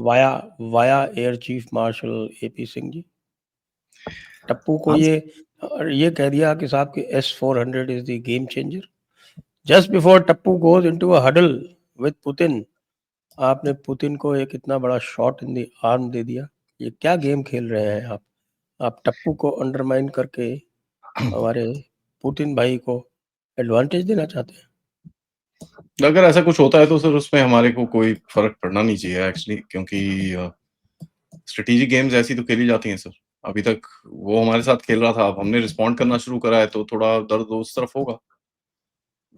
Via via air chief marshal AP Singh ji. Tappu को हाँ ये कह दिया कि साहब कि S-400 is the game changer. Just before Tappu goes into a huddle with Putin, आपने पुतिन को एक इतना बड़ा शॉट इन द आर्म दे दिया। ये क्या गेम खेल रहे हैं आप टप्पू को अंडरमाइन करके हमारे पुतिन भाई को एडवांटेज देना चाहते हैं। अगर ऐसा कुछ होता है तो सर उसमें हमारे को कोई फर्क पड़ना नहीं चाहिए एक्चुअली, क्योंकि स्ट्रेटेजिक गेम्स ऐसी तो खेली जाती हैं सर। अभी तक वो हमारे साथ खेल रहा था, अब हमने रिस्पॉन्ड करना शुरू करा है तो थोड़ा दर्द उस तरफ होगा।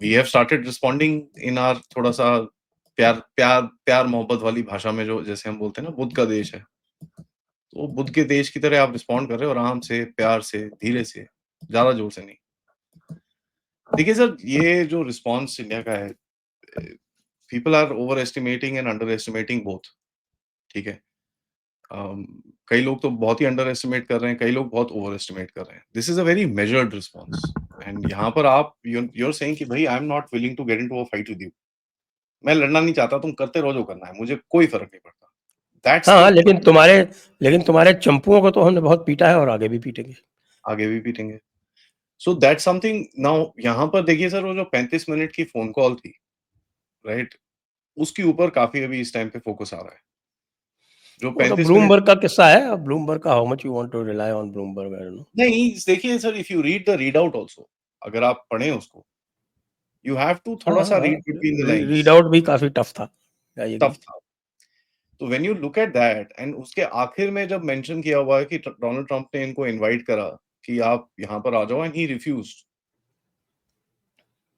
We have started responding in our थोड़ा सा प्यार प्यार प्यार मोहब्बत वाली भाषा में, जो जैसे हम बोलते हैं ना, बुद्ध का देश है, तो बुद्ध के देश की तरह आप रिस्पॉन्ड कर रहे हो, आराम से, प्यार से, धीरे से, ज्यादा जोर से नहीं। देखिए सर, ये जो रिस्पॉन्स इंडिया का है, people are overestimating and underestimating both. ठीक है, कई लोग तो बहुत ही अंडर एस्टिमेट कर रहे हैं, कई लोग बहुत ओवर एस्टिमेट कर रहे हैं। This is a very measured response, and यहाँ पर आप यूर सेइंग कि भाई I am not willing to get into a fight with you, मैं लड़ना नहीं चाहता, तुम करते रहो जो करना है, मुझे कोई फर्क नहीं पड़ता। दैट्स हाँ, द लेकिन तुम्हारे चंपुओं को तो हमने बहुत पीटा है और आगे भी पीटेंगे। आगे भी पीटेंगे। So that's something. नाउ यहाँ पर देखिए सर, वो जो 35 मिनट की फोन कॉल थी, राइट, उसके ऊपर काफी अभी इस टाइम पे फोकस आ रहा है। जो वो तो 35 मिनट ब्लूमबर्ग का किस्सा है। अब ब्लूमबर्ग का how much you want to rely on Bloomberg, I don't know. नहीं, देखिए sir, if you read the read out also, अगर आप पढ़ें उसको, यू हैव टू हाँ, थोड़ा सा हाँ, read between the lines. Read out भी काफी टफ था, आई टफ एग्री। था। तो when you look eight that, and उसके आखिर में जब मेंशन किया हुआ है कि डोनाल्ड ट्रंप ने इनको इनवाइट करा कि आप यहाँ पर आ जाओ, and he refused,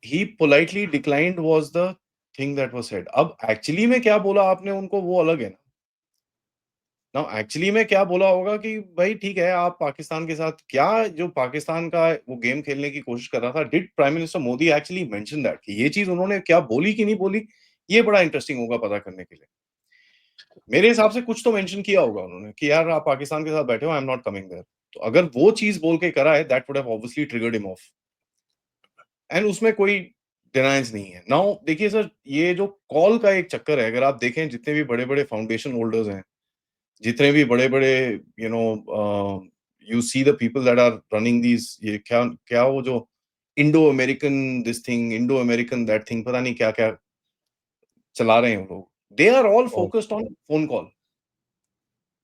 he politely declined was the thing that was said. अब एक्चुअली में क्या बोला आपने उनको, वो अलग है ना। नाउ एक्चुअली में क्या बोला होगा कि भाई ठीक है, आप पाकिस्तान के साथ, क्या जो पाकिस्तान का वो गेम खेलने की कोशिश कर रहा था, did prime minister Modi actually mention that, कि ये चीज उन्होंने क्या बोली कि नहीं बोली, ये बड़ा इंटरेस्टिंग होगा पता करने के लिए। मेरे हिसाब से कुछ तो मेंशन किया होगा उन्होंने कि यार आप पाकिस्तान के साथ बैठे हो, I am not coming there. तो अगर वो चीज बोल के करा है, that would have obviously triggered him off, and उसमें कोई डिनाइंस नहीं है। नाउ देखिए सर, ये जो कॉल का एक चक्कर है, अगर आप देखें जितने भी बड़े-बड़े फाउंडेशन होल्डर्स हैं, जितने भी बड़े-बड़े, you know, you see the people that are running these, ये क्या क्या वो जो Indo American this thing, Indo American that thing, पता नहीं क्या-क्या चला रहे हैं वो लोग। They are all focused on phone call.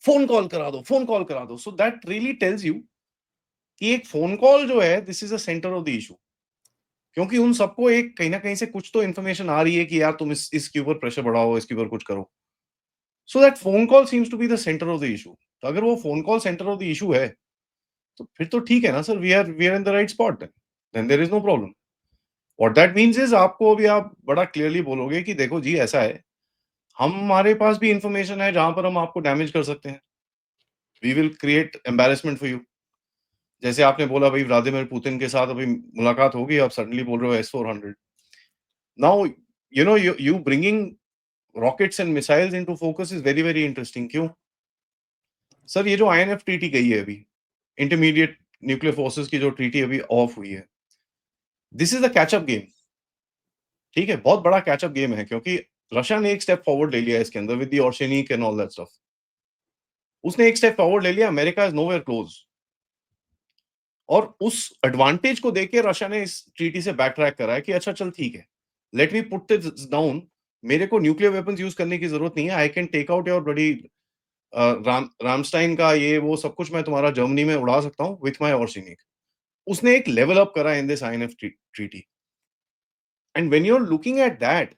Phone call करा दो, फोन कॉल करा दो। So that really tells you कि एक फोन कॉल जो है, this is a centre of the issue. क्योंकि उन सबको एक कहीं ना कहीं से कुछ तो इन्फॉर्मेशन आ रही है कि यार तुम इसके ऊपर प्रेशर बढ़ाओ, इसके ऊपर कुछ करो। So that phone call seems to be the centre of the issue. तो अगर वो phone call centre of the issue है, तो फिर तो ठीक है ना sir, we are in the right spot, then there is no problem. What that means is, आपको अभी आप बड़ा क्लियरली बोलोगे कि देखो जी ऐसा है, हमारे पास भी इंफॉर्मेशन है जहां पर हम आपको डैमेज कर सकते हैं, we will create embarrassment for you. जैसे आपने बोला भाई व्लादिमीर पुतिन के साथ अभी मुलाकात होगी, आप सडनली बोल रहे हो S-400। Now you know, you bringing rockets and missiles into focus is very very interesting. क्यों सर? ये जो INF ट्रीटी गई है अभी, इंटरमीडिएट न्यूक्लियर फोर्सेस की जो ट्रीटी अभी ऑफ हुई है, this is a catch up game. ठीक है, बहुत बड़ा कैचअप गेम है, क्योंकि रशिया ने एक स्टेप फॉरवर्ड ले लिया इसके अंदर with the oceanic and all that stuff. उसने एक स्टेप फॉरवर्ड ले लिया, अमेरिका इज नोवेयर क्लोज। और उस एडवांटेज को देके रशिया ने इस ट्रीटी से बैक ट्रैक करा है कि अच्छा चल ठीक है, let me put this down, मेरे को न्यूक्लियर वेपन्स यूज करने की जरूरत नहीं है, I can take out your बड़ी रामस्टाइन का ये वो सब कुछ मैं तुम्हारा जर्मनी में उड़ा सकता हूँ विथ माय ऑर्शेनिक। उसने एक लेवल अप करा in this INF treaty. And when you are looking at that,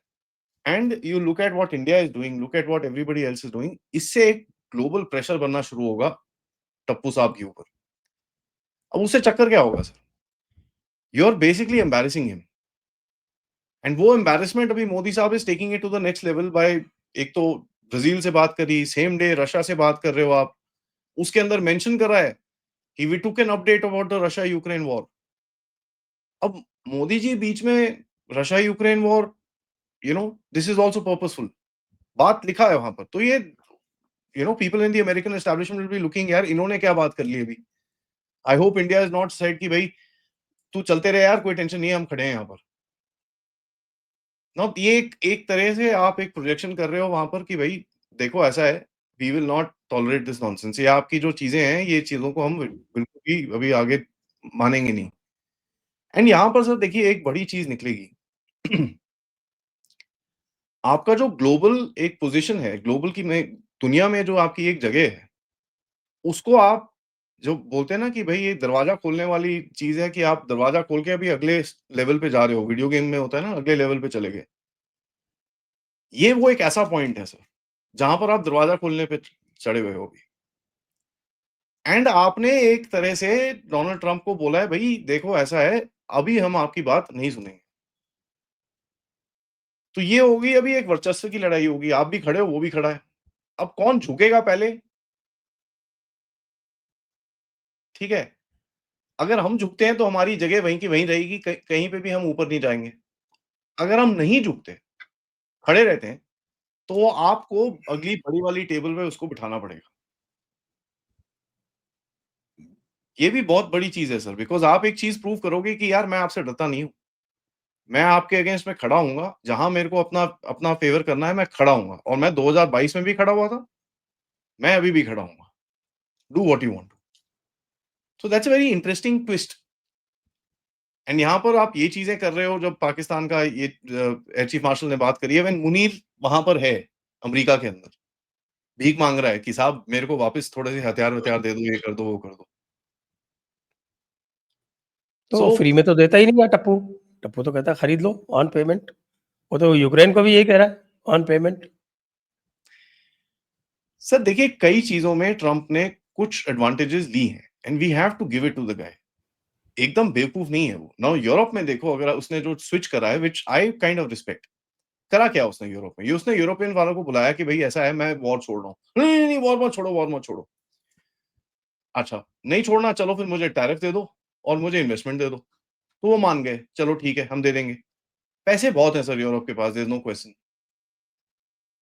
and you look at what India is doing, look at what everybody else is doing, इससे एक global pressure बनना शुरू होगा टप्पू साहब के ऊपर। अब उससे चक्कर क्या होगा sir? You are basically embarrassing him, and वो एम्बैरेसमेंट अभी मोदी साहब is taking it to the next level by, एक तो ब्राजील से बात करी, सेम डे रशिया से बात कर रहे हो आप, उसके अंदर मेंशन करा है कि we took an update about the Russia Ukraine war. अब मोदी जी बीच में Russia Ukraine war, you know, this is also purposeful, बात लिखा है वहां पर। तो ये, you know, people in the American establishment will be looking, यार इन्होंने क्या बात कर ली अभी। I hope India is not said कि भाई तू चलते रहे यार, कोई टेंशन नहीं है, हम खड़े हैं यहाँ पर। ना ये एक एक तरह से आप एक प्रोजेक्शन कर रहे हो वहां पर कि भाई देखो ऐसा है, we will not tolerate this nonsense. ये आपकी जो चीजें हैं, ये चीजों को हम बिल्कुल भी अभी आगे मानेंगे नहीं। एंड यहाँ पर सर देखिए एक बड़ी चीज निकलेगी। आपका जो ग्लोबल एक पोजीशन है, ग्लोबल की में दुनिया में जो आपकी एक जगह है, उसको आप जो बोलते हैं ना कि भई ये दरवाज़ा खोलने वाली चीज़ है कि आप दरवाज़ा खोल के अभी अगले लेवल पे जा रहे हो, वीडियो गेम में होता है ना अगले लेवल पे चले गए। ये वो एक ऐसा पॉइंट है सर, जहाँ पर आप दरवाज़ा खोलने पे चढ़े हुए हो अभी। एंड आपने एक तरह से डोनाल्ड ट्रम्प को बोला है भई देखो ऐसा है, अभी हम आपकी बात नहीं सुनेंगे। तो ये होगी अभी एक वर्चस्व की लड़ाई होगी, आप भी खड़े हो, वो भी खड़ा है। अब कौन झुकेगा पहले, ठीक है? अगर हम झुकते हैं तो हमारी जगह वहीं की वहीं रहेगी, कहीं पे भी हम ऊपर नहीं जाएँगे। अगर हम नहीं झुकते, खड़े रहते हैं, तो आपको अगली बड़ी वाली टेबल पे उसको बिठाना पड़ेगा। ये भी बहुत बड़ी चीज़ है सर, बिकॉज़ आप एक चीज़ प्रूव करोगे कि यार मैं आपसे डरता नहीं हूँ। मैं आपके अगेंस्ट में खड़ा हूँगा, जहाँ मेरे को अपना अपना फ़ेवर करना है मैं खड़ा हूँगा और मैं 2022 में भी खड़ा हुआ था, मैं अभी भी खड़ा हूँगा। Do what you want. So that's a very interesting twist. And यहाँ पर आप ये चीज़ें कर रहे हो, जब पाकिस्तान का ये एयर चीफ मार्शल ने बात करी है, व्हेन मुनीर वहाँ पर है, अमेरिका के अंदर, भीख माँग रहा है कि साहब मेरे को वापस थोड़े से हथियार-वथियार दे दो, ये कर दो, वो कर दो। तो सो फ्री में तो देता ही नहीं है टप्पू। टप्पू तो कहता है खरीद लो ऑन पेमेंट। वो तो यूक्रेन को भी यही कह रहा है, ऑन पेमेंट। सर देखिए कई चीज़ों में ट्रम्प ने कुछ एडवांटेजेस ली हैं and we have to give it to the guy. एकदम बेवकूफ नहीं है वो। नाउ यूरोप में देखो, अगर उसने जो स्विच करा है, which I kind of respect. करा क्या उसने यूरोप में? ये उसने यूरोपियन वालों को बुलाया कि भई ऐसा है, मैं वॉर छोड़ रहा हूँ। नहीं, नहीं, नहीं, वॉर मत छोड़ो। अच्छा, नहीं छोड़ना, चलो फिर मुझे टैरिफ दे दो और मुझे इन्वेस्टमेंट दे दो। तो वो मान गए, चलो ठीक है, हम दे देंगे। पैसे बहुत हैं सर यूरोप के पास, there is no question.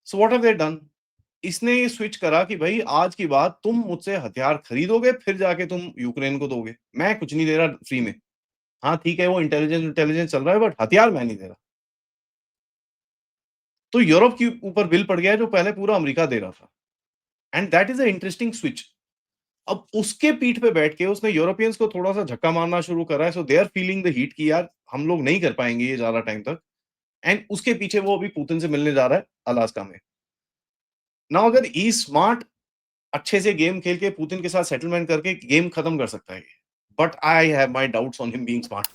So what have they done? इसने ये स्विच करा कि भई आज की बात तुम मुझसे हथियार खरीदोगे, फिर जाके तुम यूक्रेन को दोगे। मैं कुछ नहीं दे रहा फ्री में। हाँ, ठीक है, वो इंटेलिजेंस चल रहा है, बट हथियार मैं नहीं दे रहा। तो यूरोप के ऊपर बिल पड़ गया है जो पहले पूरा अमेरिका दे रहा था। And that is a interesting switch. अब उसके पीठ पे बैठ के उसने यूरोपियंस को थोड़ा-सा झक्का मारना शुरू करा है, so they are feeling the heat कि यार हम लोग नहीं कर पाएँगे ये ज़्यादा टाइम तक। एंड उसके पीछे वो अभी पुतिन से मिलने जा रहा है अलास्का में। नाउ अगर ही इज़ स्मार्ट, अच्छे से गेम खेल के पुतिन के साथ सेटलमेंट करके गेम खत्म कर सकता है ये। But I have my doubts on him being smart.